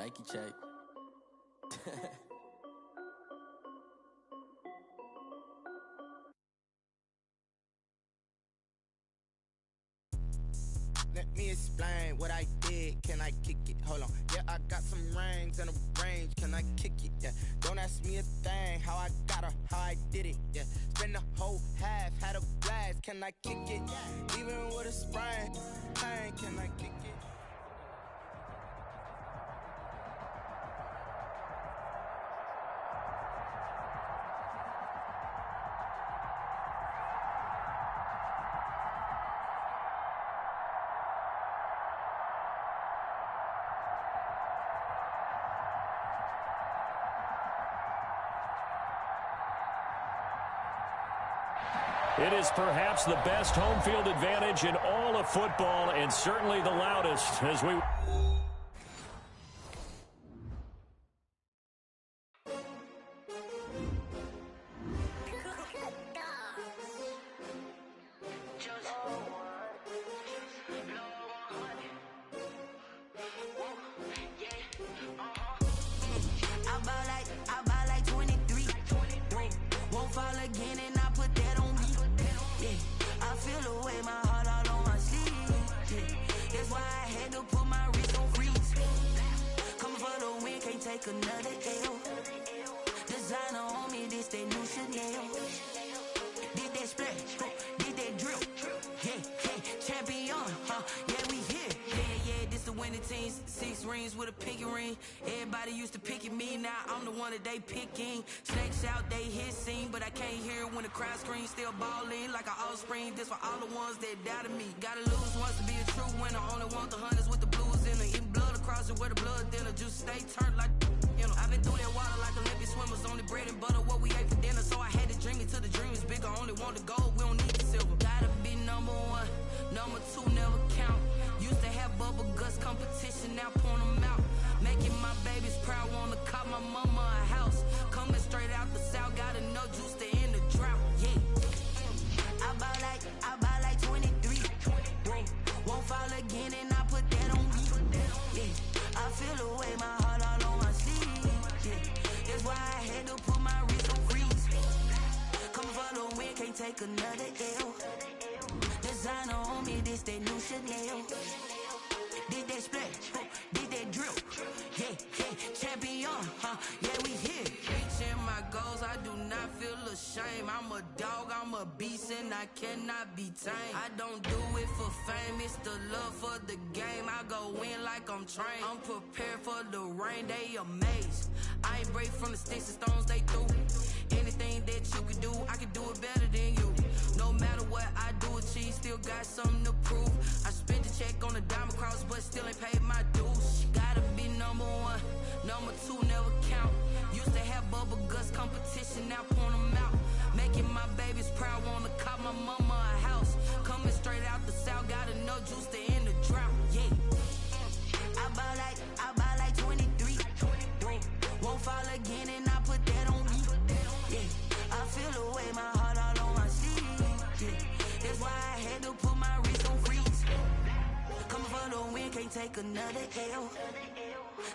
Nike check. Let me explain what I did. Can I kick it? Hold on. Yeah, I got some rings and a range. Can I kick it? Yeah. Don't ask me a thing. How I got her, how I did it. Yeah. Spend the whole half, had a blast. Can I kick it? Even with a sprain. Pain, can I kick it? It is perhaps the best home field advantage in all of football, and certainly the loudest as we... I'm prepared for the rain, they amazed. I ain't break from the sticks and stones they threw. Anything that you can do, I can do it better than you. No matter what I do, achieve, still got something to prove. I spent the check on the diamond cross, but still ain't paid my dues. Gotta be number one, number two never count. Used to have bubble guts competition, now point them out. Making my babies proud, wanna cop my mama a house. Coming straight out the south, got enough juice to end the drought, yeah. I buy like 23. Won't fall again and I put that on me. Yeah, I feel away my heart all on my sleeve. Yeah, that's why I had to put my wrist on freeze. Coming for the win, can't take another L.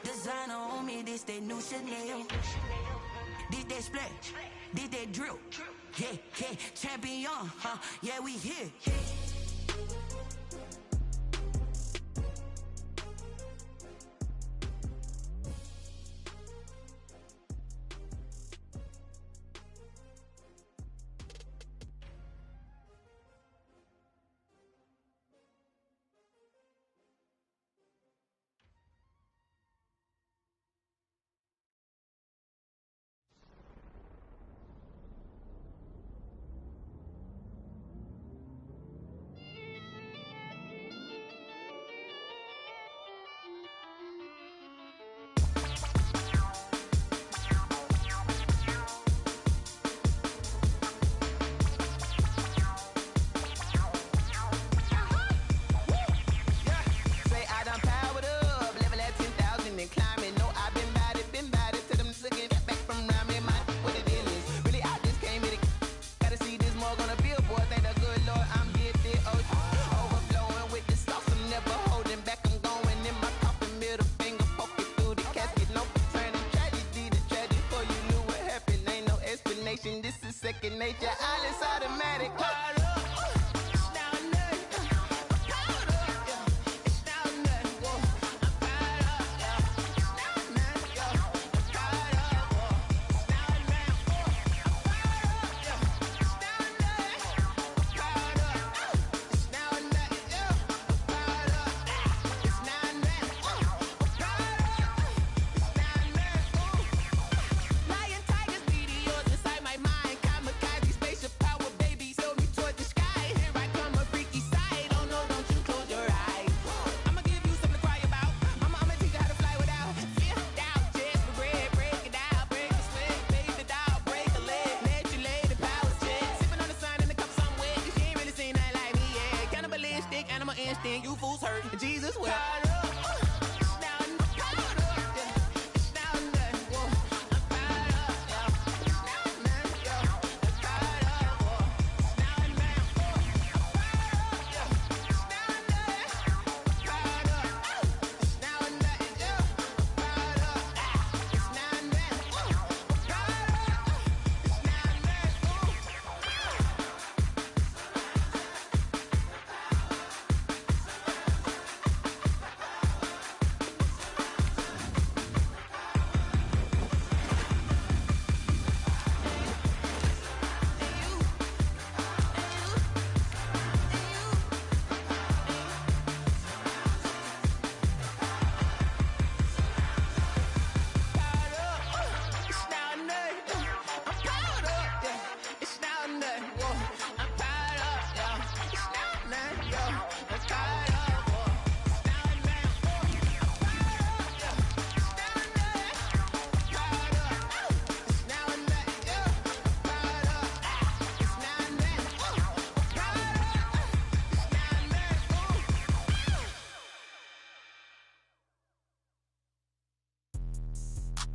Designer on me, this that new Chanel. Did that splash, did that drill. Yeah, yeah, champion, huh? Yeah, we here. second nature. All is automatic. Caught up. You fools hurt. Jesus will.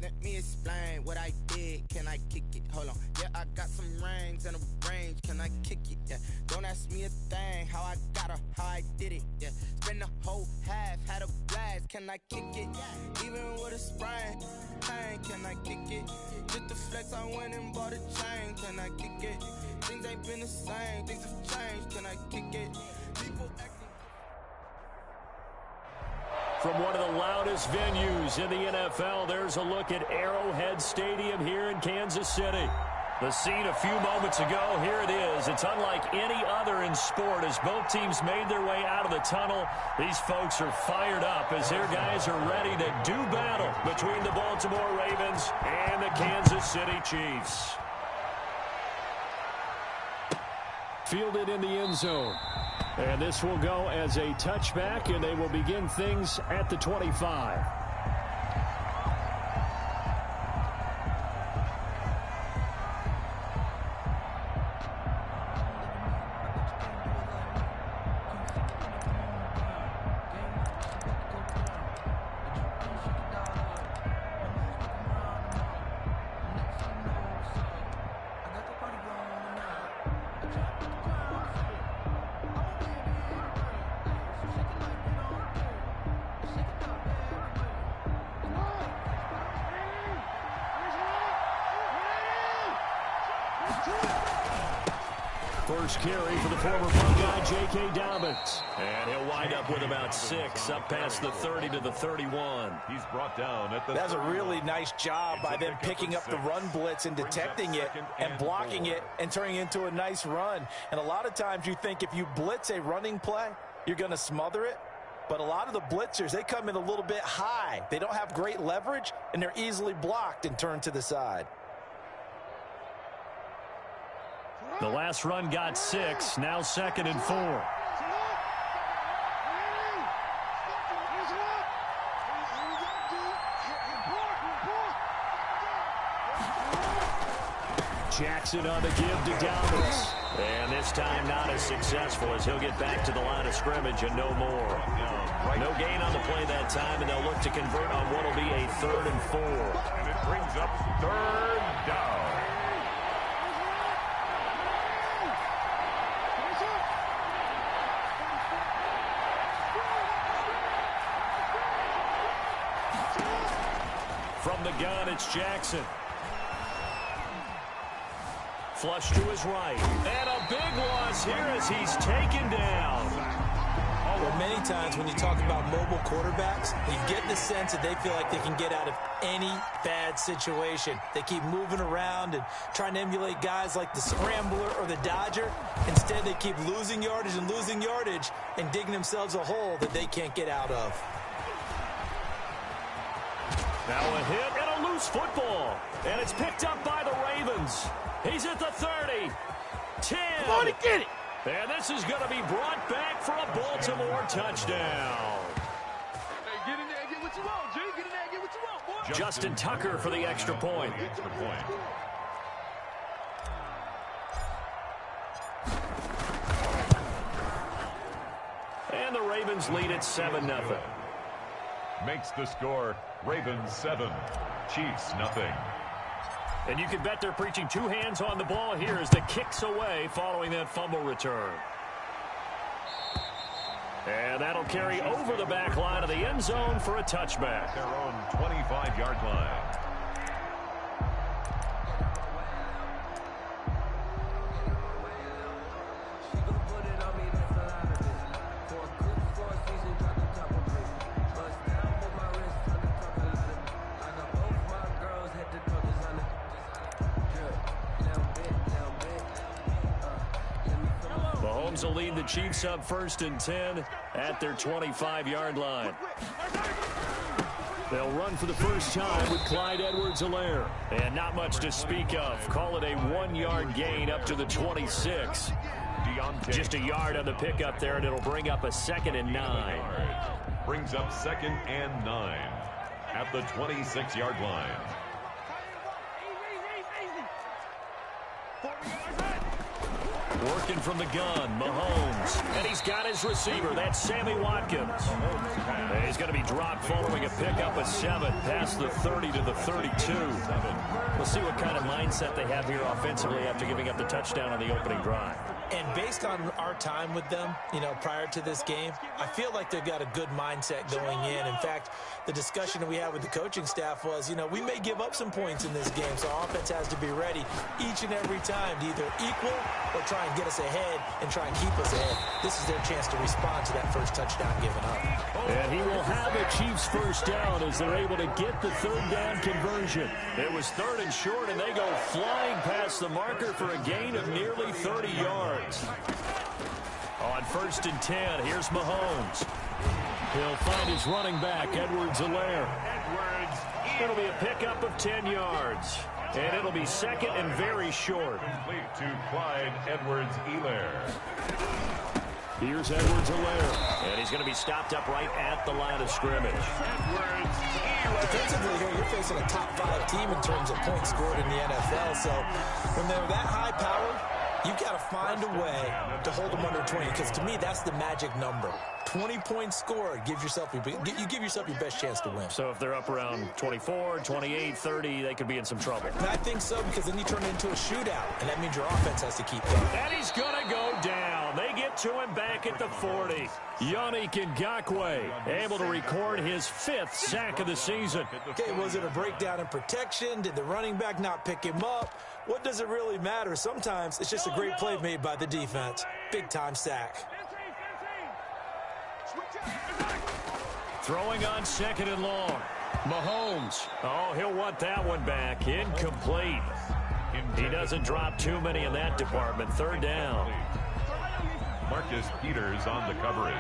Let me explain what I did. Can I kick it? Hold on. Yeah, I got some rings and a range. Can I kick it? Yeah. Don't ask me a thing. How I got her, how I did it. Yeah. Spend the whole half, had a blast. Can I kick it? Even with a sprain. Pain, can I kick it? Just the flex, I went and bought a chain. Can I kick it? Things ain't been the same. Things have changed. Can I kick it? People acting. From one of the loudest venues in the NFL, there's a look at Arrowhead Stadium here in Kansas City. The scene a few moments ago, here it is. It's unlike any other in sport as both teams made their way out of the tunnel. These folks are fired up as their guys are ready to do battle between the Baltimore Ravens and the Kansas City Chiefs. Fielded in the end zone. And this will go as a touchback, and they will begin things at the 25. First carry for the former Buckeye, J.K. Dobbins. And he'll wind up with about 6 up past the 30 to the 31. He's brought down at the That's a really nice job by them picking up the run blitz and detecting it and blocking it and turning it into a nice run. And a lot of times you think if you blitz a running play, you're going to smother it. But a lot of the blitzers, they come in a little bit high. They don't have great leverage, and they're easily blocked and turned to the side. The last run got 6, now 2nd and 4. Jackson on the give to Dobbins. And this time not as successful as he'll get back to the line of scrimmage and no more. No gain on the play that time, and they'll look to convert on what will be a 3rd and 4. And it brings up 3rd down. From the gun, it's Jackson. flush to his right. And a big loss here as he's taken down. Well, many times when you talk about mobile quarterbacks, you get the sense that they feel like they can get out of any bad situation. They keep moving around and trying to emulate guys like the Scrambler or the Dodger. Instead, they keep losing yardage and digging themselves a hole that they can't get out of. Now a hit and a loose football. And it's picked up by the Ravens. He's at the 30. 10. Come on and get it. And this is going to be brought back for a Baltimore touchdown. Hey, get in there and get what you want, G. Get in there and get what you want, boy. Justin Tucker for the extra point. And the Ravens lead at 7-0. Makes the score Ravens 7, Chiefs nothing. And you can bet they're preaching two hands on the ball here as the kick's away following that fumble return. And that'll carry over the back line of the end zone for a touchback. Their own 25-yard line. Will lead the Chiefs up 1st and 10 at their 25-yard line. They'll run for the first time with Clyde Edwards-Helaire. And not much to speak of. Call it a 1-yard gain up to the 26. Just a yard on the pickup there, and it'll bring up a 2nd and 9. Brings up 2nd and 9 at the 26-yard line. Working from the gun, Mahomes. And he's got his receiver. That's Sammy Watkins. And he's going to be dropped following a pickup of 7 past the 30 to the 32. We'll see what kind of mindset they have here offensively after giving up the touchdown on the opening drive. And based on our time with them, prior to this game, I feel like they've got a good mindset going in. In fact, the discussion that we had with the coaching staff was, we may give up some points in this game, so our offense has to be ready each and every time to either equal or try and get us ahead and try and keep us ahead. This is their chance to respond to that first touchdown given up. And he will have the Chiefs first down as they're able to get the 3rd down conversion. It was 3rd and short, and they go flying past the marker for a gain of nearly 30 yards. On 1st and 10, here's Mahomes. He'll find his running back, Edwards-Helaire. It'll be a pickup of 10 yards. And it'll be 2nd and very short. Complete to Clyde Edwards-Helaire. Here's Edwards-Helaire. And he's going to be stopped up right at the line of scrimmage. Defensively here, you're facing a top 5 team in terms of points scored in the NFL. So when they're that high powered, you've got to find a way to hold them under 20, because to me, that's the magic number. 20 points scored, you give yourself your best chance to win. So if they're up around 24, 28, 30, they could be in some trouble. And I think so, because then you turn it into a shootout, and that means your offense has to keep going. And he's going to go down. They get to him back at the 40. Yannick Ngakoue able to record his 5th sack of the season. Okay, was it a breakdown in protection? Did the running back not pick him up? What does it really matter? Sometimes it's just a great play made by the defense. Big-time sack. Throwing on 2nd and long. Mahomes. Oh, he'll want that one back. Incomplete. He doesn't drop too many in that department. 3rd down. Marcus Peters on the coverage.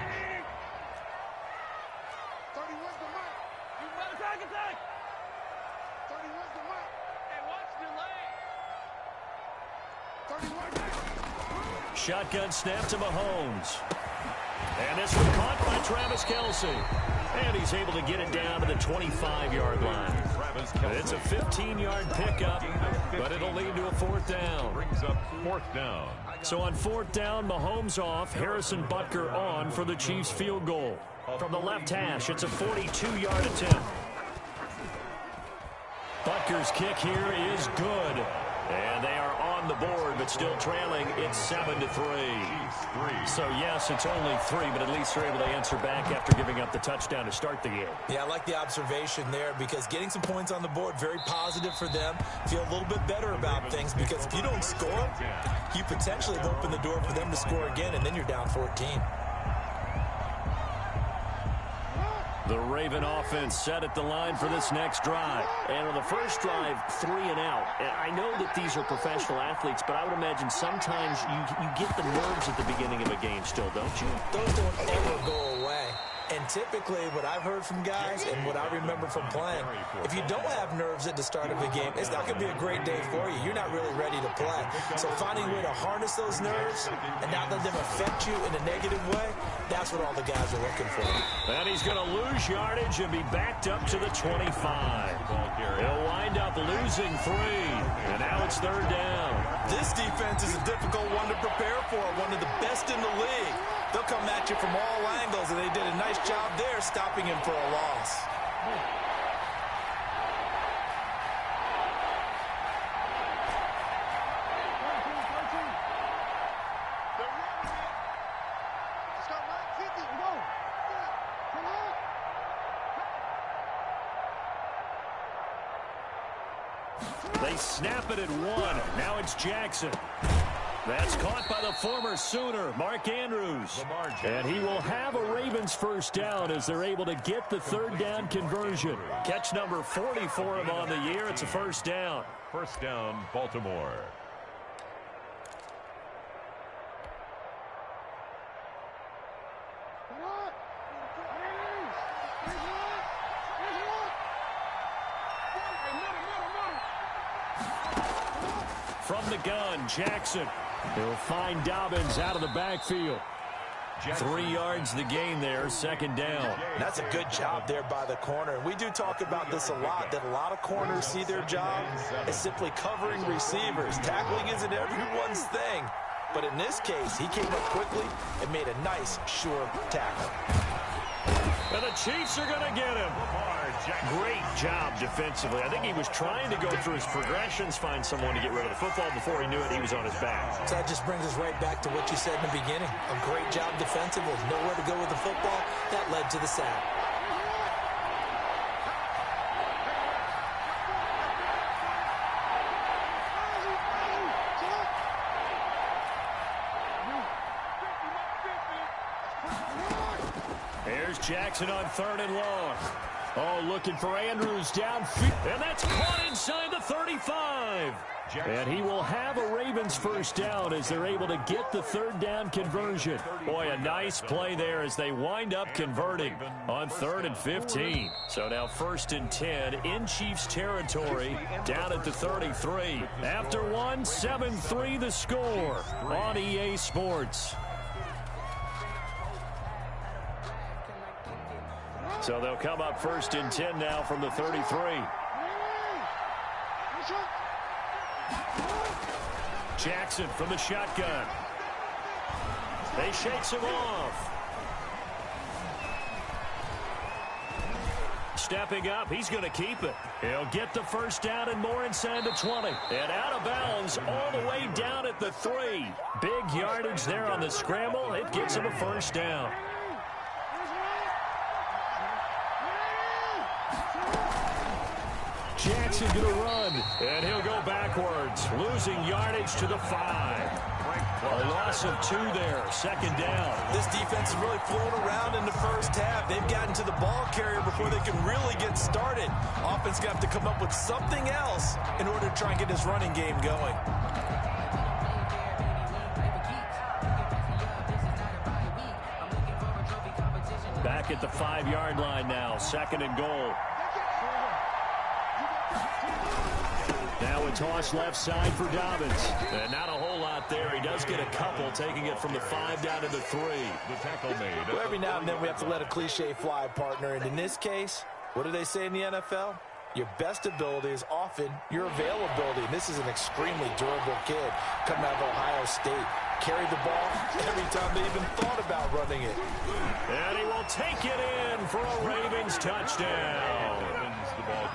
Shotgun snap to Mahomes. And this one caught by Travis Kelce. And he's able to get it down to the 25-yard line. It's a 15-yard pickup, but it'll lead to a 4th down. Brings up 4th down. So on 4th down, Mahomes off, Harrison Butker on for the Chiefs field goal. From the left hash, it's a 42-yard attempt. Butker's kick here is good. And they are on the board, but still trailing. It's 7-3. So, yes, it's only 3, but at least they're able to answer back after giving up the touchdown to start the game. Yeah, I like the observation there because getting some points on the board, very positive for them. Feel a little bit better about things because if you don't score, you potentially have opened the door for them to score again, and then you're down 14. The Raven offense set at the line for this next drive. And on the first drive, 3 and out. And I know that these are professional athletes, but I would imagine sometimes you get the nerves at the beginning of a game still, don't you? Those don't ever go away. And typically what I've heard from guys and what I remember from playing, if you don't have nerves at the start of a game, it's not going to be a great day for you. You're not really ready to play. So finding a way to harness those nerves and not let them affect you in a negative way, that's what all the guys are looking for. And he's going to lose yardage and be backed up to the 25. He'll wind up losing 3. And now it's 3rd down. This defense is a difficult one to prepare for, one of the best in the league. They'll come at you from all angles, and they did a nice job there stopping him for a loss. They snap it at 1. Now it's Jackson. That's caught by the former Sooner, Mark Andrews. And he will have a Ravens first down as they're able to get the 3rd down conversion. Catch number 40 for him on the year. It's a first down. First down, Baltimore. From the gun, Jackson. He'll find Dobbins out of the backfield. 3 yards the gain there, 2nd down. That's a good job there by the corner. We do talk about this a lot, that a lot of corners see their job as simply covering receivers. Tackling isn't everyone's thing. But in this case, he came up quickly and made a nice, sure tackle. And the Chiefs are going to get him. Great job defensively. I think he was trying to go through his progressions, find someone to get rid of the football. Before he knew it, he was on his back. So that just brings us right back to what you said in the beginning. A great job defensively. Nowhere to go with the football. That led to the sack. Here's Jackson on 3rd and long. Oh, looking for Andrews downfield. And that's caught inside the 35. And he will have a Ravens first down as they're able to get the 3rd down conversion. Boy, a nice play there as they wind up converting on 3rd and 15. So now 1st and 10 in Chiefs territory down at the 33. After 1, 7-3 the score on EA Sports. So they'll come up 1st and 10 now from the 33. Jackson from the shotgun. They shakes him off. Stepping up, he's going to keep it. He'll get the first down and more inside the 20. And out of bounds all the way down at the 3. Big yardage there on the scramble. It gets him a first down. Jackson going to run, and he'll go backwards, losing yardage to the 5. A loss of 2 there, 2nd down. This defense is really flown around in the first half. They've gotten to the ball carrier before they can really get started. Offense going to have to come up with something else in order to try and get this running game going. Back at the 5-yard line now, 2nd and goal. Now a toss left side for Dobbins. And not a whole lot there. He does get a couple, taking it from the 5 down to the 3. The tackle made. Well, every now and then we have to let a cliche fly, partner. And in this case, what do they say in the NFL? Your best ability is often your availability. And this is an extremely durable kid coming out of Ohio State. Carried the ball every time they even thought about running it. And he will take it in for a Ravens touchdown.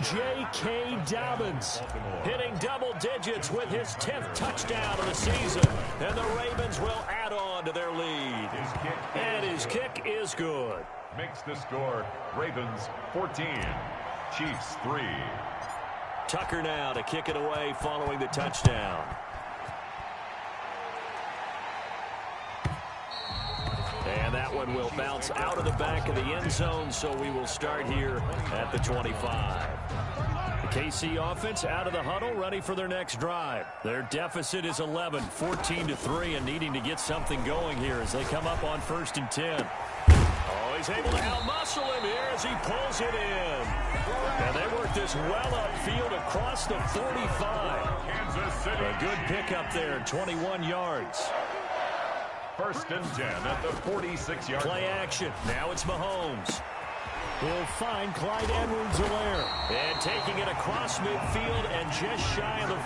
J.K. Dobbins hitting double digits with his 10th touchdown of the season. And the Ravens will add on to their lead. And his kick is good. Makes the score Ravens 14, Chiefs 3. Tucker now to kick it away following the touchdown. And that one will bounce out of the back of the end zone, so we will start here at the 25. The KC offense out of the huddle, ready for their next drive. Their deficit is 11, 14-3, and needing to get something going here as they come up on 1st and 10. Oh, he's able to outmuscle him here as he pulls it in. And they work this well upfield across the 45. Kansas City. A good pickup there, 21 yards. 1st and 10 at the 46-yard line. Play action. Now it's Mahomes. He'll find Clyde Edwards-Helaire. And taking it across midfield and just shy of the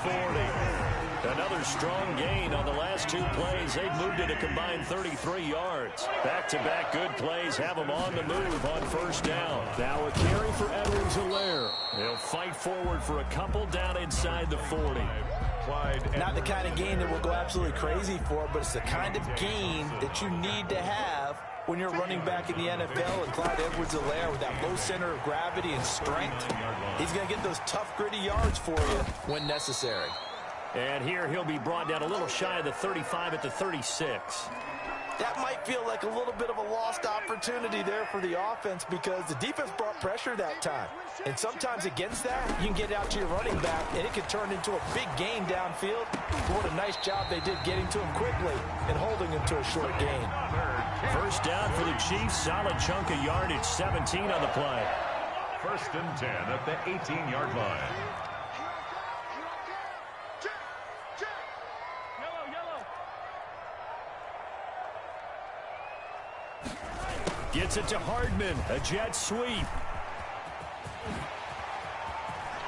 40. Another strong gain on the last 2 plays. They've moved it a combined 33 yards. Back-to-back good plays have them on the move on 1st down. Now a carry for Edwards-Helaire. He'll fight forward for a couple down inside the 40. Not the kind of gain that we'll go absolutely crazy for, but it's the kind of gain that you need to have when you're running back in the NFL. And Clyde Edwards-Helaire with that low center of gravity and strength, he's going to get those tough, gritty yards for you when necessary. And here he'll be brought down a little shy of the 35 at the 36. That might feel like a little bit of a lost opportunity there for the offense because the defense brought pressure that time. And sometimes against that, you can get out to your running back, and it can turn into a big gain downfield. But what a nice job they did getting to him quickly and holding him to a short gain. 1st down for the Chiefs. Solid chunk of yardage, 17 on the play. 1st and 10 at the 18-yard line. Gets it to Hardman, a jet sweep.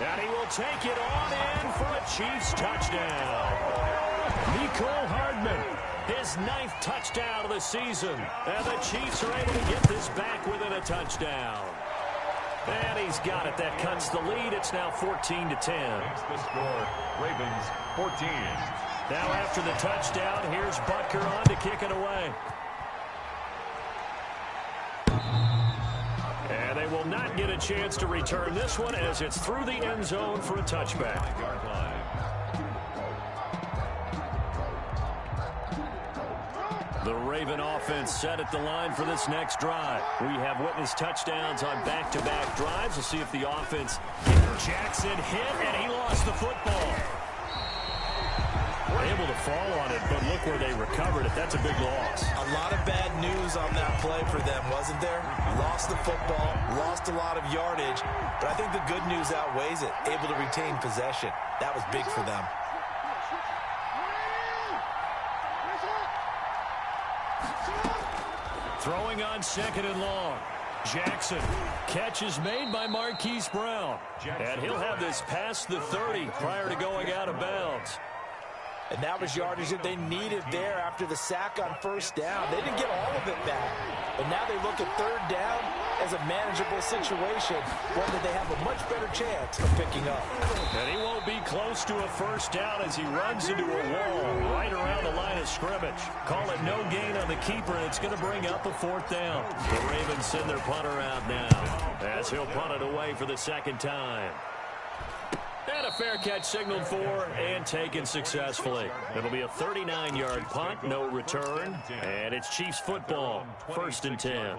And he will take it on in for a Chiefs touchdown. Mecole Hardman, his 9th touchdown of the season. And the Chiefs are able to get this back within a touchdown. And he's got it. That cuts the lead. It's now 14-10. Makes the score Ravens 14. Now after the touchdown, here's Butker on to kick it away. And they will not get a chance to return this one as it's through the end zone for a touchback. The Raven offense set at the line for this next drive. We have witnessed touchdowns on back-to-back drives. We'll see if the offense... Jackson hit, and he lost the football. Able to fall on it, but look where they recovered it. That's a big loss. A lot of bad news on that play for them, wasn't there? Lost the football, lost a lot of yardage, but I think the good news outweighs it. Able to retain possession. That was big for them. Throwing on 2nd and long. Jackson. Catch is made by Marquise Brown. And he'll have this past the 30 prior to going out of bounds. And that was yardage that they needed there after the sack on 1st down. They didn't get all of it back. But now they look at 3rd down as a manageable situation, one that they have a much better chance of picking up. And he won't be close to a 1st down as he runs into a wall right around the line of scrimmage. Call it no gain on the keeper, and it's going to bring up a 4th down. The Ravens send their punter out now as he'll punt it away for the 2nd time. And a fair catch signaled for and taken successfully. It'll be a 39-yard punt, no return. And it's Chiefs football, 1st and 10.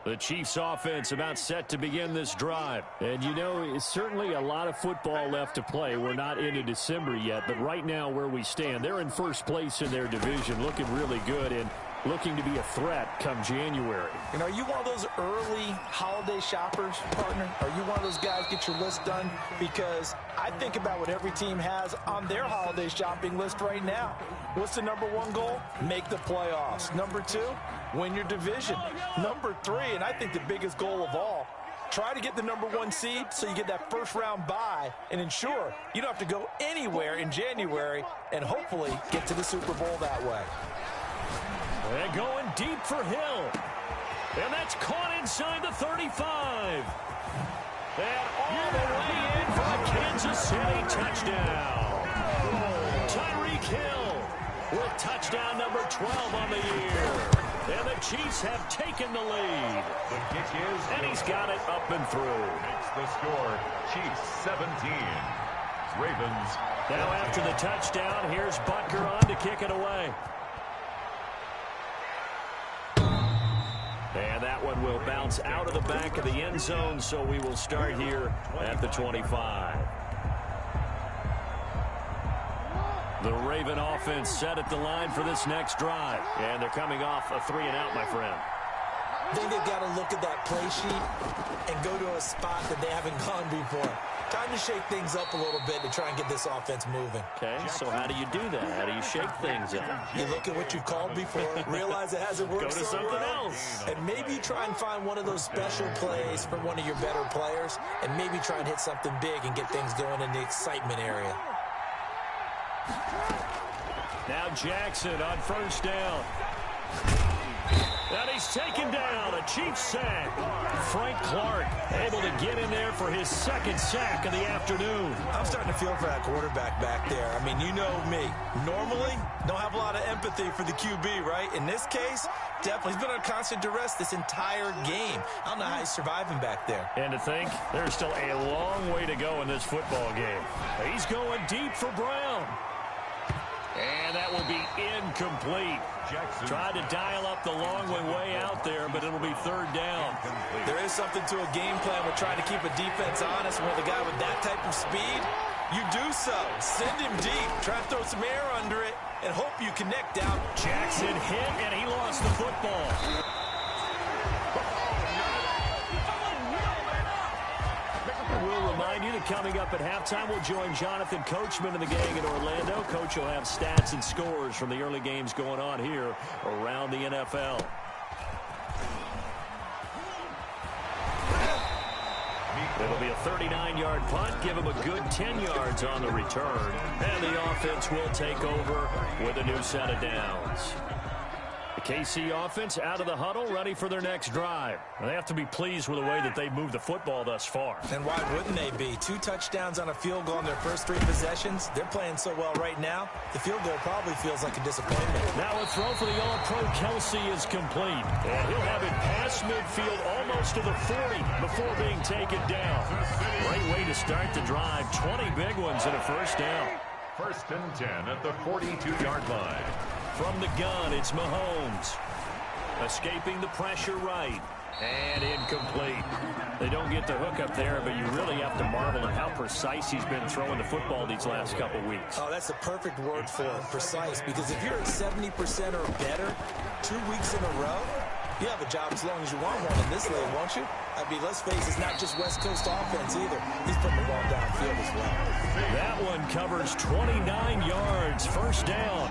The Chiefs offense about set to begin this drive. And you know, it's certainly a lot of football left to play. We're not into December yet, but right now where we stand, they're in 1st place in their division, looking really good and looking to be a threat come January. You know, are you one of those early holiday shoppers, partner? Are you one of those guys get your list done? Because I think about what every team has on their holiday shopping list right now. What's the #1 goal? Make the playoffs. #2, win your division. #3, and I think the biggest goal of all, try to get the #1 seed so you get that 1st round bye and ensure you don't have to go anywhere in January and hopefully get to the Super Bowl that way. And going deep for Hill. And that's caught inside the 35. And all the way in for a Kansas City touchdown. Tyreek Hill with touchdown number 12 on the year. And the Chiefs have taken the lead. The kick is and he's got it up and through. Makes the score Chiefs 17. Ravens. Now after the touchdown, here's Butker on to kick it away. And that one will bounce out of the back of the end zone, so we will start here at the 25. The Raven offense set at the line for this next drive. And they're coming off a 3-and-out, my friend. I think they've got to look at that play sheet and go to a spot that they haven't gone before. Time to shake things up a little bit to try and get this offense moving. Okay, so how do you do that? How do you shake things up? You look at what you called before, realize it hasn't worked Go to so something well, else. and maybe try and find one of those special plays from one of your better players, and maybe try and hit something big and get things going in the excitement area. Now Jackson on first down. And he's taken down. A Chiefs sack. Frank Clark able to get in there for his second sack of the afternoon. I'm starting to feel for that quarterback back there. I mean, you know me. Normally, don't have a lot of empathy for the QB, right? In this case, definitely. He's been under constant duress this entire game. I don't know how he's surviving back there. And to think, there's still a long way to go in this football game. He's going deep for Brown. And that will be incomplete. Jackson. Tried to dial up the long way out there, but it'll be third down. There is something to a game plan with trying to keep a defense honest. With a guy with that type of speed, you do so. Send him deep. Try to throw some air under it and hope you connect out. Jackson hit, and he lost the football. We'll remind you that coming up at halftime, we'll join Jonathan Coachman and the gang in Orlando. Coach will have stats and scores from the early games going on here around the NFL. It'll be a 39-yard punt. Give him a good 10 yards on the return. And the offense will take over with a new set of downs. The KC offense out of the huddle, ready for their next drive. They have to be pleased with the way that they've moved the football thus far. And why wouldn't they be? 2 touchdowns on a field goal in their first 3 possessions. They're playing so well right now, the field goal probably feels like a disappointment. Now a throw for the All-Pro Kelsey is complete. And he'll have it past midfield almost to the 40 before being taken down. Great way to start the drive. 20 big ones and a first down. First and 10 at the 42-yard line. From the gun, it's Mahomes. Escaping the pressure right. And incomplete. They don't get the hook up there, but you really have to marvel at how precise he's been throwing the football these last couple weeks. Oh, that's the perfect word for it, precise. Because if you're at 70% or better 2 weeks in a row, you have a job as long as you want one in this league, won't you? I mean, let's face it, it's not just West Coast offense either. He's putting the ball downfield as well. That one covers 29 yards, first down.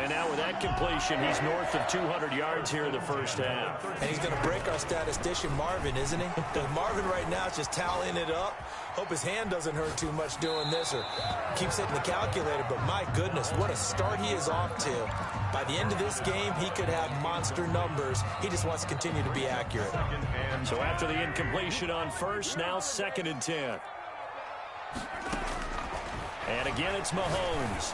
And now with that completion, he's north of 200 yards here in the first half. And he's going to break our statistician Marvin, isn't he? Because Marvin right now is just tallying it up. Hope his hand doesn't hurt too much doing this or keeps hitting the calculator. But my goodness, what a start he is off to. By the end of this game, he could have monster numbers. He just wants to continue to be accurate. So after the incompletion on first, now 2nd and 10. And again, it's Mahomes.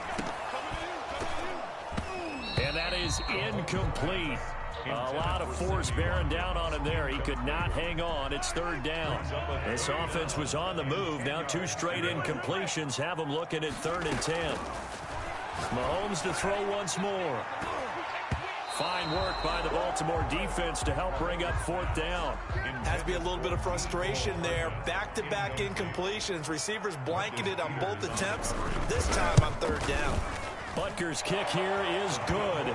And that is incomplete. A lot of force bearing down on him there. He could not hang on. It's third down. This offense was on the move. Now 2 straight incompletions have them looking at 3rd and 10. Mahomes to throw once more. Fine work by the Baltimore defense to help bring up 4th down. Has to be a little bit of frustration there. Back-to-back incompletions. Receivers blanketed on both attempts. This time on 3rd down. Butker's kick here is good.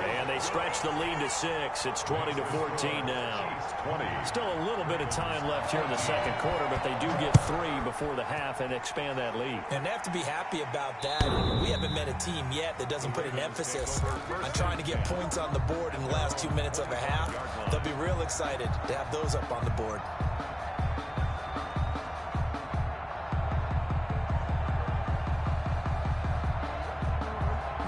And they stretch the lead to 6. It's 20-14 now. Still a little bit of time left here in the second quarter, but they do get 3 before the half and expand that lead. And they have to be happy about that. We haven't met a team yet that doesn't put an emphasis on trying to get points on the board in the last 2 minutes of a half. They'll be real excited to have those up on the board.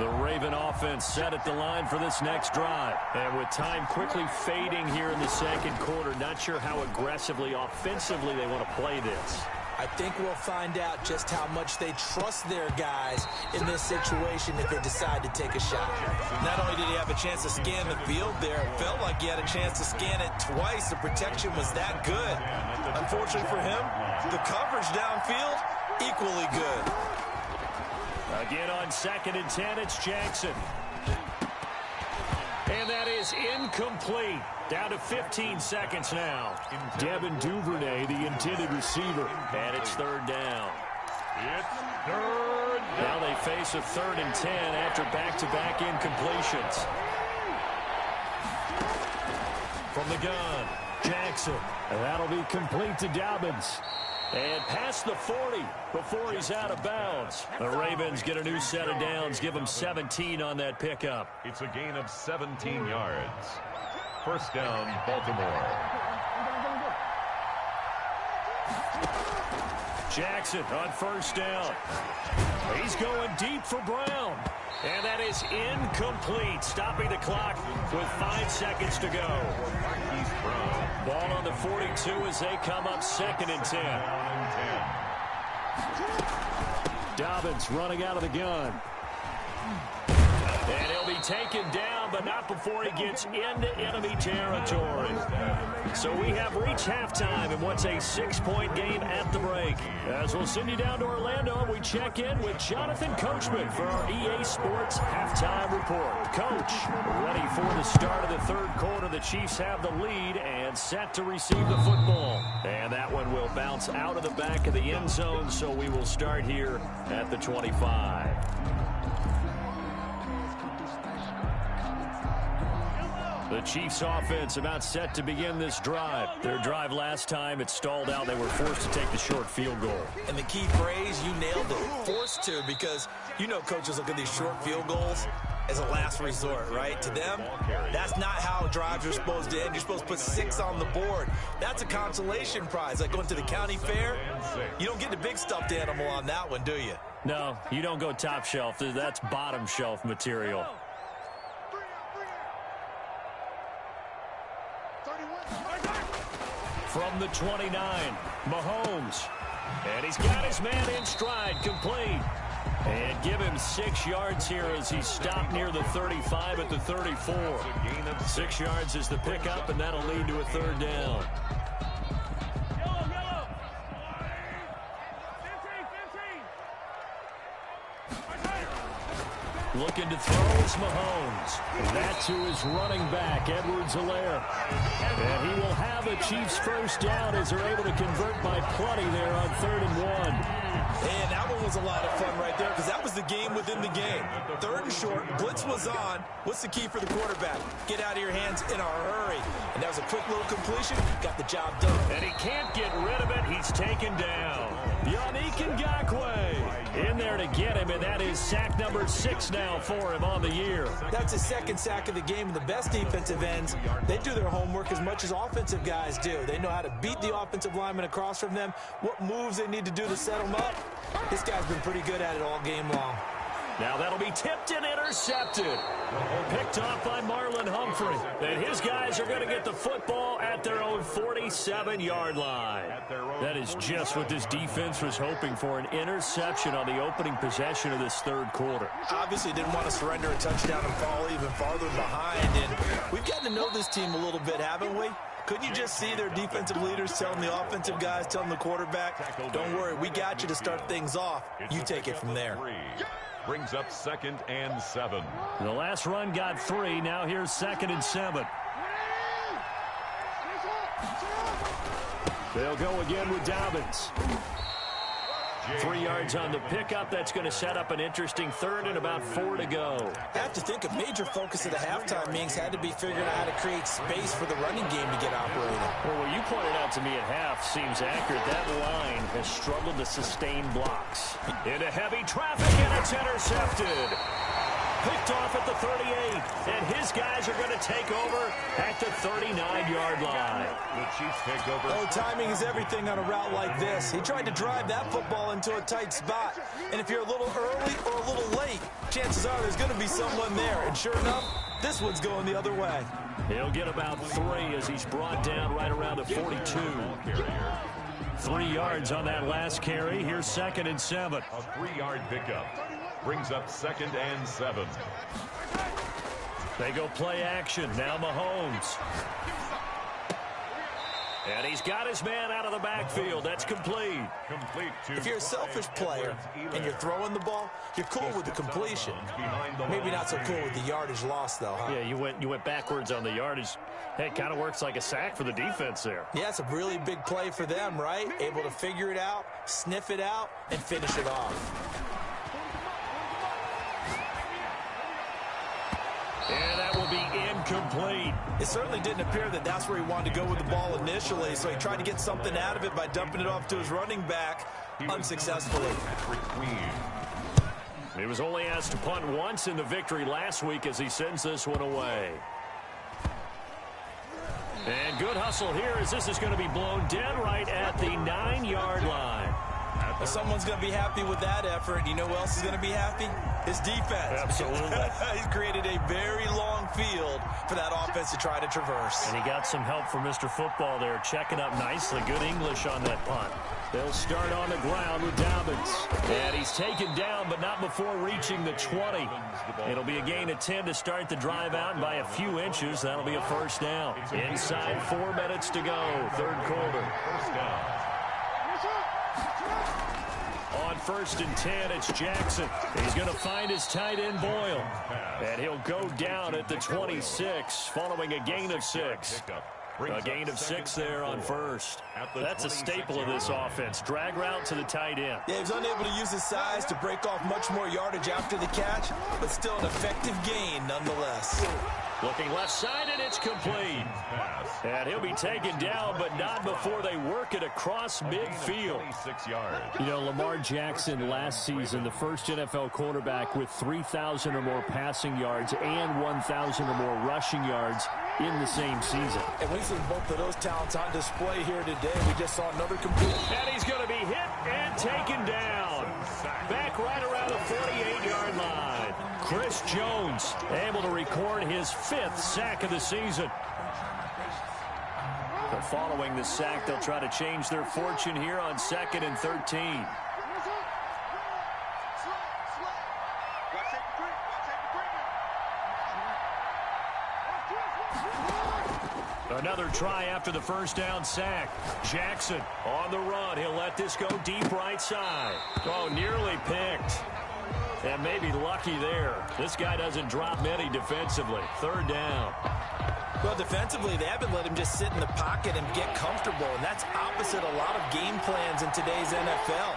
The Raven offense set at the line for this next drive. And with time quickly fading here in the second quarter, not sure how aggressively, offensively they want to play this. I think we'll find out just how much they trust their guys in this situation if they decide to take a shot. Not only did he have a chance to scan the field there, it felt like he had a chance to scan it twice. The protection was that good. Unfortunately for him, the coverage downfield, equally good. Again on 2nd and 10, it's Jackson. And that is incomplete. Down to 15 seconds now. Devin Duvernay, the intended receiver. And it's 3rd down. It's 3rd down. Now they face a 3rd and 10 after back-to-back incompletions. From the gun, Jackson. And that'll be complete to Dobbins. And past the 40 before he's out of bounds. The Ravens get a new set of downs, give them 17 on that pickup. It's a gain of 17 yards. 1st down, Baltimore. Jackson on 1st down. He's going deep for Brown. And that is incomplete, stopping the clock with 5 seconds to go. Ball on the 42 as they come up 2nd and 10. Dobbins running out of the gun. And he'll be taken down, but not before he gets into enemy territory. So we have reached halftime in what's a 6-point game at the break. As we'll send you down to Orlando, we check in with Jonathan Coachman for our EA Sports Halftime Report. Coach, ready for the start of the 3rd quarter. The Chiefs have the lead and set to receive the football. And that one will bounce out of the back of the end zone, so we will start here at the 25. The Chiefs offense about set to begin this drive. Their drive last time, it stalled out. They were forced to take the short field goal. And the key phrase, you nailed it, forced to, because you know coaches look at these short field goals as a last resort, right? To them, that's not how drives are supposed to end. You're supposed to put 6 on the board. That's a consolation prize, like going to the county fair. You don't get the big stuffed animal on that one, do you? No, you don't go top shelf. That's bottom shelf material. From the 29, Mahomes. And he's got his man in stride, complete. And give him 6 yards here as he stopped near the 35 at the 34. 6 yards is the pickup, and that'll lead to a 3rd down. Looking to throw is Mahomes. That to his running back, Edwards-Helaire. And he will have a Chiefs 1st down as they're able to convert by plenty there on 3rd and 1. And that one was a lot of fun right there because that was the game within the game. 3rd and short, blitz was on. What's the key for the quarterback? Get out of your hands in a hurry. And that was a quick little completion. Got the job done. And he can't get rid of it. He's taken down. Yannick Ngakoue in there to get him, and that is sack number 6 now for him on the year. That's his 2nd sack of the game, and the best defensive ends, they do their homework as much as offensive guys do. They know how to beat the offensive lineman across from them, what moves they need to do to set them up. This guy's been pretty good at it all game long. Now that'll be tipped and intercepted. Picked off by Marlon Humphrey. And his guys are going to get the football at their own 47-yard line. That is just what this defense was hoping for, an interception on the opening possession of this 3rd quarter. Obviously didn't want to surrender a touchdown and fall even farther behind. And we've gotten to know this team a little bit, haven't we? Couldn't you just see their defensive leaders telling the offensive guys, telling the quarterback, don't worry, we got you to start things off. You take it from there. Brings up 2nd and 7. The last run got 3. Now here's 2nd and 7. They'll go again with Dobbins. 3 yards on the pickup. That's going to set up an interesting 3rd and about 4 to go. I have to think a major focus of the halftime meetings had to be figuring out how to create space for the running game to get operating. Well, what you pointed out to me at half seems accurate. That line has struggled to sustain blocks. Into heavy traffic, and it's intercepted. Picked off at the 38, and his guys are going to take over at the 39-yard line. The Chiefs take over. Oh, timing is everything on a route like this. He tried to drive that football into a tight spot. And if you're a little early or a little late, chances are there's going to be someone there. And sure enough, this one's going the other way. He'll get about 3 as he's brought down right around the 42. 3 yards on that last carry. Here's 2nd and 7. A 3-yard pickup brings up 2nd and 7. They go play action. Now Mahomes. And he's got his man out of the backfield. That's complete. If you're a selfish player and you're throwing the ball, you're cool with the completion. Maybe not so cool with the yardage loss, though, huh? Yeah, you went backwards on the yardage. Hey, it kind of works like a sack for the defense there. Yeah, it's a really big play for them, right? Able to figure it out, sniff it out, and finish it off. And that will be incomplete. It certainly didn't appear that that's where he wanted to go with the ball initially, so he tried to get something out of it by dumping it off to his running back unsuccessfully. He was only asked to punt once in the victory last week as he sends this one away. And good hustle here as this is going to be blown dead right at the 9-yard line. Well, someone's going to be happy with that effort. You know who else is going to be happy? His defense. Absolutely. He's created a very long field for that offense to try to traverse. And he got some help from Mr. Football there, checking up nicely. Good English on that punt. They'll start on the ground with Dobbins. And he's taken down, but not before reaching the 20. It'll be a gain of 10 to start the drive out, and by a few inches, that'll be a first down. Inside 4 minutes to go, 3rd quarter. First down. On 1st and 10, it's Jackson. He's going to find his tight end, Boyle. And he'll go down at the 26, following a gain of 6. A gain of 6 there on 1st. That's a staple of this offense. Drag route to the tight end. Yeah, he was unable to use his size to break off much more yardage after the catch, but still an effective gain nonetheless. Looking left side, and it's complete. And he'll be taken down, but not before they work it across midfield. 26 yards. You know, Lamar Jackson last season, the first NFL quarterback with 3,000 or more passing yards and 1,000 or more rushing yards in the same season. And we've seen both of those talents on display here today. We just saw another complete. And he's going to be hit and taken down. Back right around the 48-yard line. Chris Jones able to record his 5th sack of the season. But following the sack, they'll try to change their fortune here on 2nd and 13. Another try after the first down sack. Jackson on the run. He'll let this go deep right side. Oh, nearly picked. And maybe lucky there. This guy doesn't drop many defensively. 3rd down. Well, defensively, they haven't let him just sit in the pocket and get comfortable, and that's opposite a lot of game plans in today's NFL.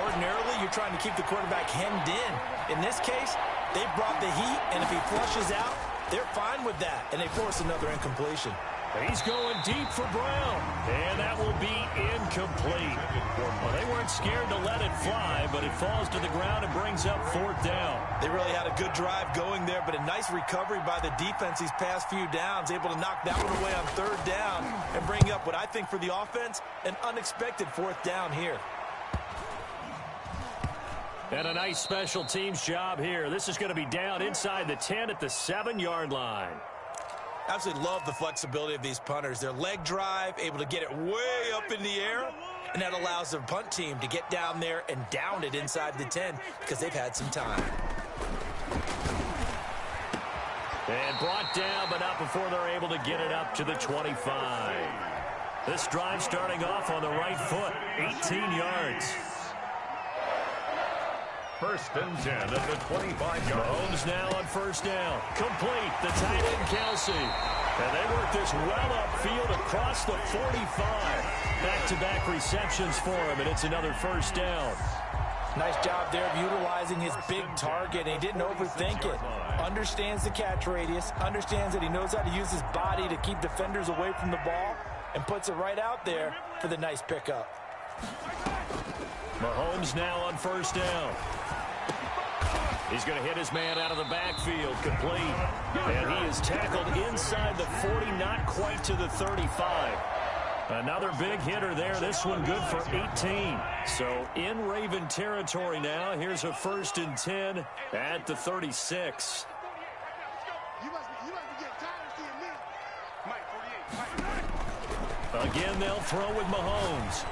Ordinarily, you're trying to keep the quarterback hemmed in. In this case, they brought the heat, and if he flushes out, they're fine with that, and they force another incompletion. He's going deep for Brown, and that will be incomplete. Well, they weren't scared to let it fly, but it falls to the ground and brings up 4th down. They really had a good drive going there, but a nice recovery by the defense these past few downs, able to knock that one away on 3rd down and bring up what I think for the offense, an unexpected 4th down here. And a nice special teams job here. This is going to be down inside the 10 at the 7-yard line. Absolutely love the flexibility of these punters. Their leg drive, able to get it way up in the air, and that allows the punt team to get down there and down it inside the 10 because they've had some time. And brought down, but not before they're able to get it up to the 25. This drive starting off on the right foot, 18 yards. 1st and 10 at the 25-yard. Mahomes now on 1st down. Complete. The tight end, Kelsey. And they work this well upfield across the 45. Back-to-back receptions for him, and it's another 1st down. Nice job there of utilizing his big target, and he didn't overthink it. Understands the catch radius, understands that he knows how to use his body to keep defenders away from the ball, and puts it right out there for the nice pickup. Mahomes now on 1st down. He's going to hit his man out of the backfield, complete. And he is tackled inside the 40, not quite to the 35. Another big hitter there. This one good for 18. So in Raven territory now. Here's a 1st and 10 at the 36. Again, they'll throw with Mahomes.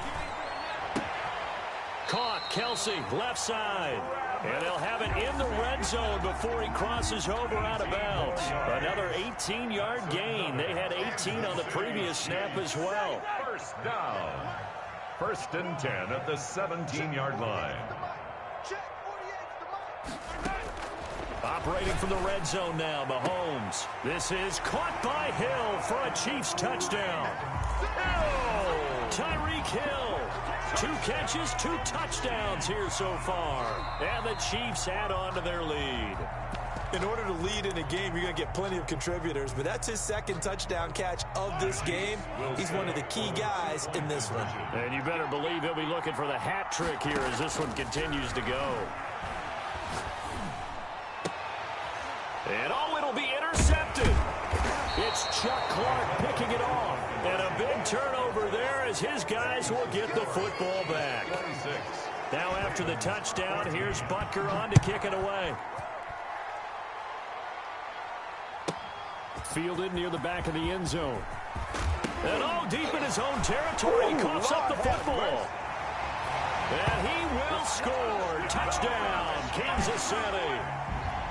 Caught. Kelsey, left side. And they'll have it in the red zone before he crosses over out of bounds. Another 18-yard gain. They had 18 on the previous snap as well. First down. 1st and 10 at the 17-yard line. Operating from the red zone now, Mahomes. This is caught by Hill for a Chiefs touchdown. Hill! Tyreek Hill. 2 catches, 2 touchdowns here so far. And the Chiefs add on to their lead. In order to lead in a game, you're going to get plenty of contributors, but that's his 2nd touchdown catch of this game. He's one of the key guys in this one. And you better believe he'll be looking for the hat trick here as this one continues to go. And oh, it'll be intercepted. It's Chuck Clark picking it off. And a big turnover there as his guys will get the football back. 26. Now after the touchdown, here's Butker on to kick it away. Fielded near the back of the end zone. And oh, deep in his own territory, he coughs up the football. And he will score. Touchdown, Kansas City.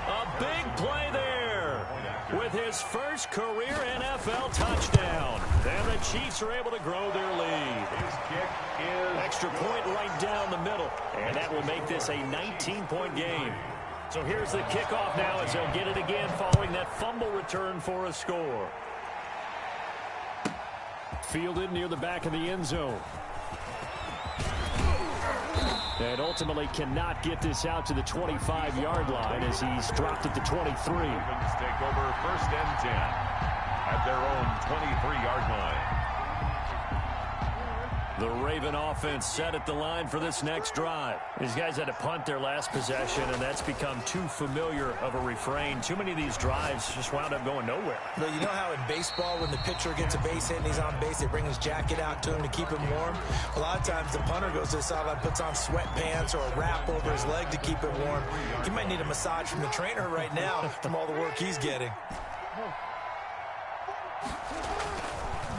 A big play there with his first career NFL touchdown. And the Chiefs are able to grow their lead. His kick is extra point right down the middle. And that will make this a 19-point game. So here's the kickoff now as they'll get it again following that fumble return for a score. Fielded near the back of the end zone. And ultimately cannot get this out to the 25-yard line as he's dropped at the 23. Ravens take over 1st and 10 at their own 23-yard line. The Raven offense set at the line for this next drive. These guys had to punt their last possession, and that's become too familiar of a refrain. Too many of these drives just wound up going nowhere. But you know how in baseball, when the pitcher gets a base hit and he's on base, they bring his jacket out to him to keep him warm? A lot of times the punter goes to the sideline, puts on sweatpants or a wrap over his leg to keep him warm. He might need a massage from the trainer right now from all the work he's getting.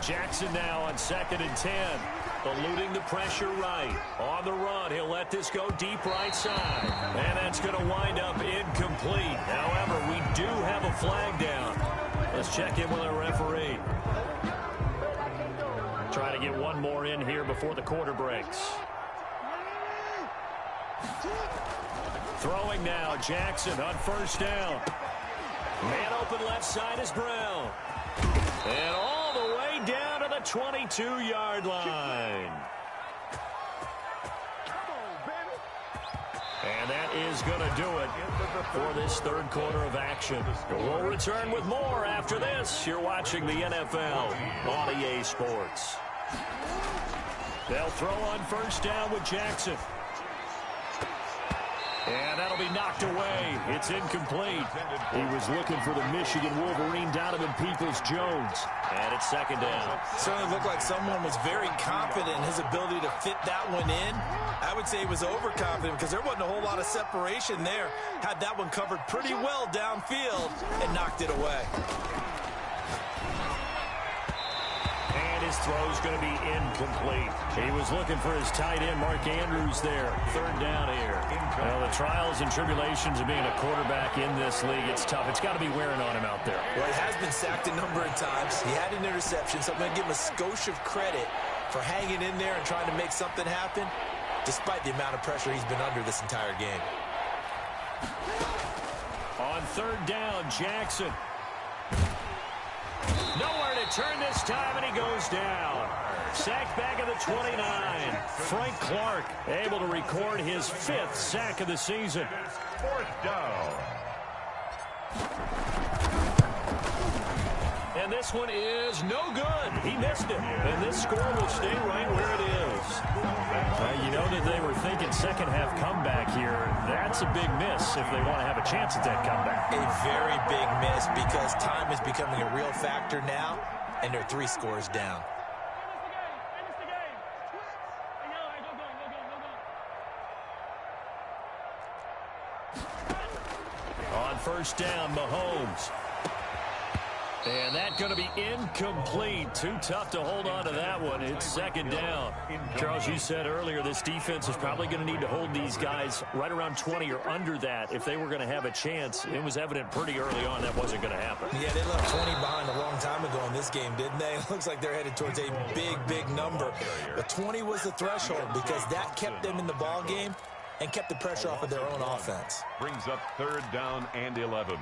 Jackson now on 2nd and 10. Eluding the pressure right. On the run, he'll let this go deep right side. And that's going to wind up incomplete. However, we do have a flag down. Let's check in with our referee. Trying to get one more in here before the quarter breaks. Throwing now, Jackson on 1st down. Man open left side is Brown. And all the way down to the 22-yard line. And that is going to do it for this 3rd quarter of action. We'll return with more after this. You're watching the NFL on EA Sports. They'll throw on 1st down with Jackson. And that'll be knocked away. It's incomplete. He was looking for the Michigan Wolverine, Donovan Peoples-Jones. And it's 2nd down. Certainly looked like someone was very confident in his ability to fit that one in. I would say he was overconfident because there wasn't a whole lot of separation there. Had that one covered pretty well downfield and knocked it away. His throw's going to be incomplete. He was looking for his tight end, Mark Andrews, there. 3rd down here. Well, the trials and tribulations of being a quarterback in this league, it's tough. It's got to be wearing on him out there. Well, he has been sacked a number of times. He had an interception, so I'm going to give him a skosh of credit for hanging in there and trying to make something happen, despite the amount of pressure he's been under this entire game. On 3rd down, Jackson. Nowhere to turn this time, and he goes down. Sacked back at the 29. Frank Clark able to record his 5th sack of the season. 4th down. And this one is no good. He missed it. And this score will stay right where it is. You know that they were thinking second half comeback here. That's a big miss if they want to have a chance at that comeback. A very big miss because time is becoming a real factor now, and they're 3 scores down. first down. Mahomes. And that's going to be incomplete. Too tough to hold on to that one. It's second down. Charles, you said earlier this defense is probably going to need to hold these guys right around 20 or under that if they were going to have a chance. It was evident pretty early on that wasn't going to happen. Yeah, they left 20 behind a long time ago in this game, didn't they? It looks like they're headed towards a big number. But 20 was the threshold because that kept them in the ball game and kept the pressure off of their own offense. Brings up third down and 11.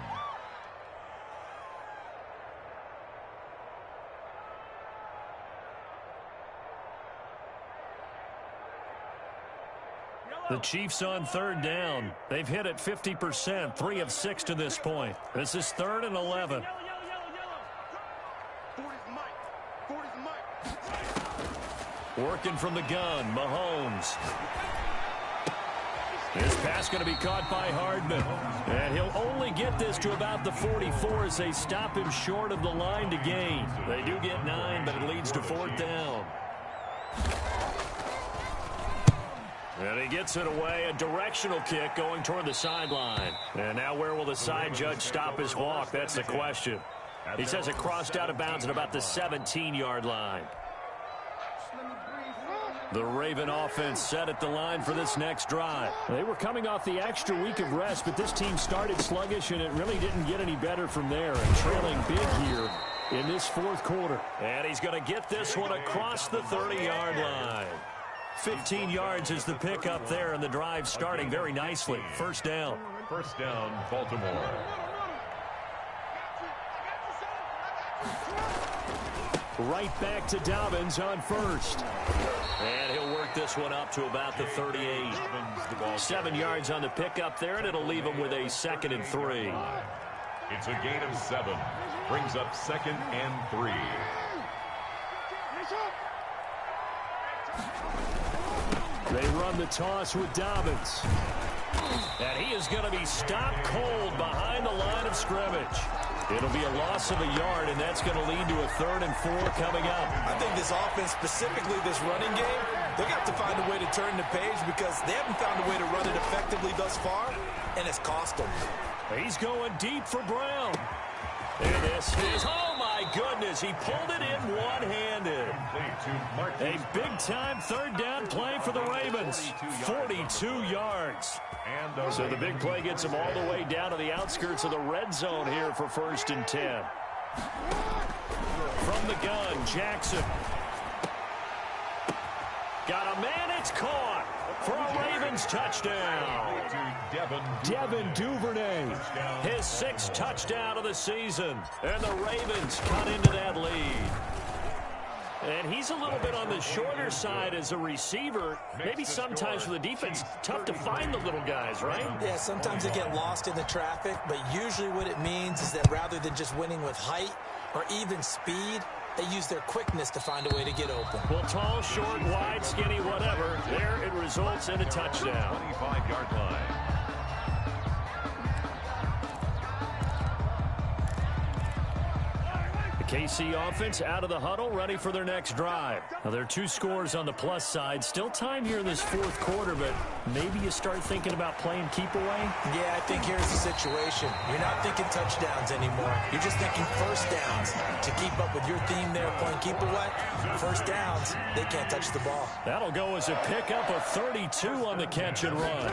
The Chiefs on third down. They've hit it 50%, 3 of 6 to this point. This is 3rd and 11. Working from the gun, Mahomes. This pass going to be caught by Hardman. And he'll only get this to about the 44 as they stop him short of the line to gain. They do get 9, but it leads to 4th down. And he gets it away, a directional kick going toward the sideline. And now where will the side judge stop his walk? That's the question. He says it crossed out of bounds at about the 17-yard line. The Raven offense set at the line for this next drive. They were coming off the extra week of rest, but this team started sluggish, and it really didn't get any better from there. And trailing big here in this 4th quarter. And he's going to get this one across the 30-yard line. 15 yards is the pickup there, and the drive starting very nicely. First down. First down, Baltimore. Right back to Dobbins on first. And he'll work this one up to about the 38. 7 yards on the pickup there, and it'll leave him with a 2nd and 3. It's a gain of 7. Brings up 2nd and 3. They run the toss with Dobbins. And he is going to be stopped cold behind the line of scrimmage. It'll be a loss of a yard, and that's going to lead to a 3rd and 4 coming up. I think this offense, specifically this running game, they got to find a way to turn the page because they haven't found a way to run it effectively thus far, and it's cost them. He's going deep for Brown. And this is, oh my goodness, he pulled it in one-handed. A big-time 3rd down play for the Ravens. 42 yards. So the big play gets him all the way down to the outskirts of the red zone here for 1st and 10. From the gun, Jackson. Got a man, it's caught for a Ravens touchdown. Devin Duvernay, his 6th touchdown of the season. And the Ravens cut into that lead. And he's a little bit on the shorter side as a receiver. Maybe sometimes for the defense, tough to find the little guys, right? Yeah, sometimes they get lost in the traffic, but usually what it means is that rather than just winning with height or even speed, they use their quickness to find a way to get open. Well, tall, short, wide, skinny, whatever, there it results in a touchdown. 25-yard line. KC offense out of the huddle, ready for their next drive. Now, there are 2 scores on the plus side. Still time here in this 4th quarter, but maybe you start thinking about playing keep away? Yeah, I think here's the situation. You're not thinking touchdowns anymore. You're just thinking first downs. To keep up with your theme there, playing keep away, first downs, they can't touch the ball. That'll go as a pickup of 32 on the catch and run.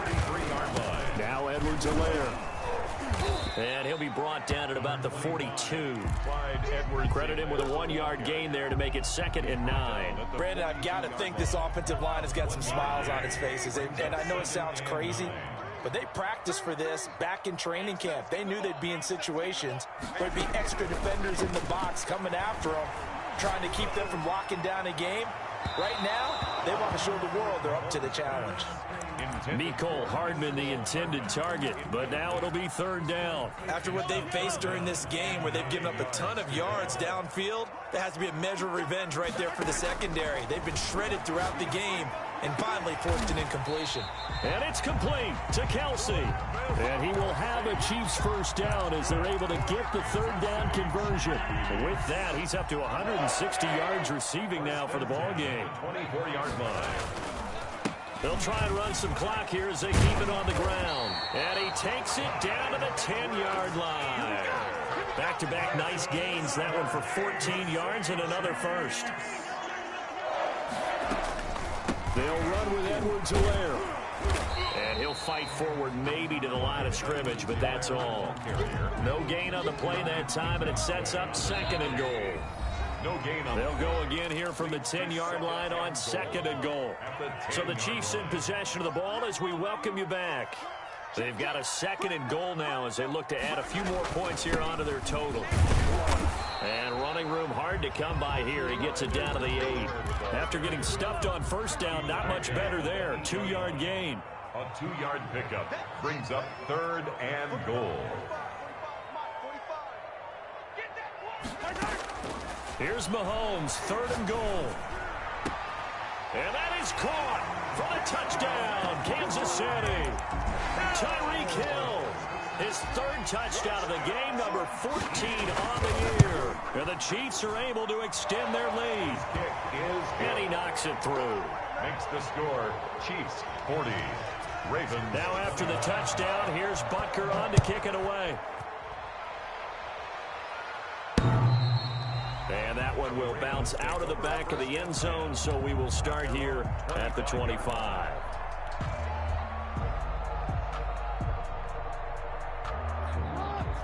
Now Edwards-Helaire. And he'll be brought down at about the 42. Credit him with a 1-yard gain there to make it 2nd and 9. Brandon, I've got to think this offensive line has got some smiles on its faces. And I know it sounds crazy, but they practiced for this back in training camp. They knew they'd be in situations where there'd be extra defenders in the box coming after them, trying to keep them from locking down a game. Right now, they want to show the world they're up to the challenge. Mecole Hardman, the intended target, but now it'll be 3rd down. After what they've faced during this game where they've given up a ton of yards downfield, there has to be a measure of revenge right there for the secondary. They've been shredded throughout the game and finally forced an incompletion. And it's complete to Kelsey. And he will have a Chiefs 1st down as they're able to get the 3rd down conversion. And with that, he's up to 160 yards receiving now for the ball game. 24-yard line. They'll try and run some clock here as they keep it on the ground. And he takes it down to the 10-yard line. Back-to-back nice gains. That one for 14 yards and another first. They'll run with Edwards-Helaire. And he'll fight forward maybe to the line of scrimmage, but that's all. No gain on the play that time, and it sets up 2nd and goal. No gain on. They'll go again here from the 10-yard line on 2nd and goal. So the Chiefs in possession of the ball as we welcome you back. They've got a 2nd and goal now as they look to add a few more points here onto their total. And running room hard to come by here. He gets it down to the 8. After getting stuffed on first down, not much better there. 2-yard gain. A 2-yard pickup brings up 3rd and goal. Here's Mahomes, 3rd and goal. And that is caught for the touchdown, Kansas City. Tyreek Hill, his 3rd touchdown of the game, number 14 on the year. And the Chiefs are able to extend their lead. Kick is good. And he knocks it through. Makes the score Chiefs 40. Ravens. Now after the touchdown, here's Butker on to kick it away. And that one will bounce out of the back of the end zone, so we will start here at the 25.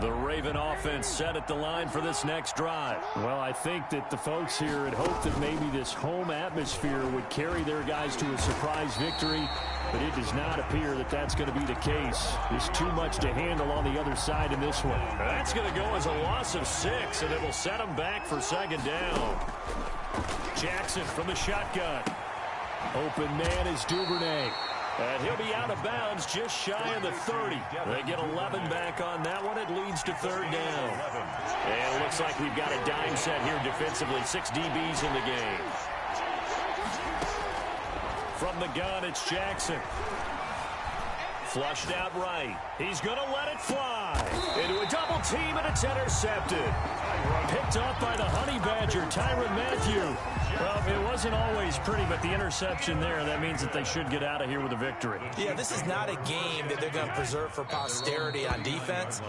The Raven offense set at the line for this next drive. Well, I think that the folks here had hoped that maybe this home atmosphere would carry their guys to a surprise victory, but it does not appear that that's going to be the case. There's too much to handle on the other side in this one. That's going to go as a loss of 6, and it will set them back for 2nd down. Jackson from the shotgun. Open man is Duvernay. And he'll be out of bounds just shy of the 30. They get 11 back on that one. It leads to 3rd down. And it looks like we've got a dime set here defensively. 6 DBs in the game. From the gun, it's Jackson. Flushed out right. He's going to let it fly. Into a double team, and it's intercepted. Picked off by the Honey Badger, Tyrann Mathieu. Well, it wasn't always pretty, but the interception there, that means that they should get out of here with a victory. Yeah, this is not a game that they're going to preserve for posterity on defense,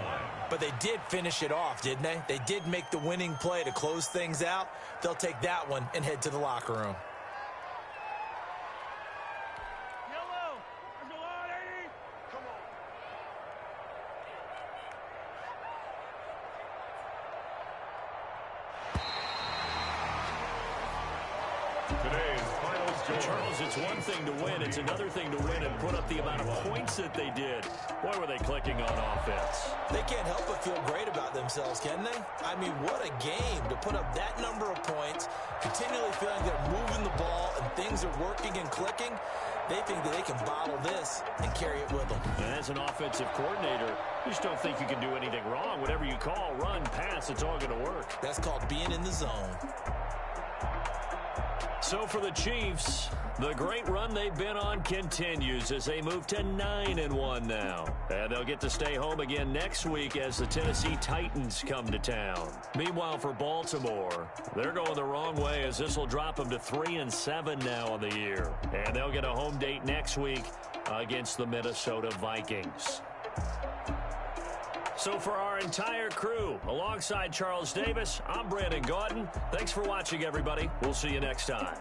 but they did finish it off, didn't they? They did make the winning play to close things out. They'll take that one and head to the locker room. Charles, it's one thing to win. It's another thing to win and put up the amount of points that they did. Boy, were they clicking on offense. They can't help but feel great about themselves, can they? I mean, what a game to put up that number of points, continually feeling they're moving the ball and things are working and clicking. They think that they can bottle this and carry it with them. And as an offensive coordinator, you just don't think you can do anything wrong. Whatever you call, run, pass, it's all going to work. That's called being in the zone. So for the Chiefs, the great run they've been on continues as they move to 9-1 now. And they'll get to stay home again next week as the Tennessee Titans come to town. Meanwhile, for Baltimore, they're going the wrong way as this will drop them to 3-7 now on the year. And they'll get a home date next week against the Minnesota Vikings. So for our entire crew, alongside Charles Davis, I'm Brandon Gaudin. Thanks for watching, everybody. We'll see you next time.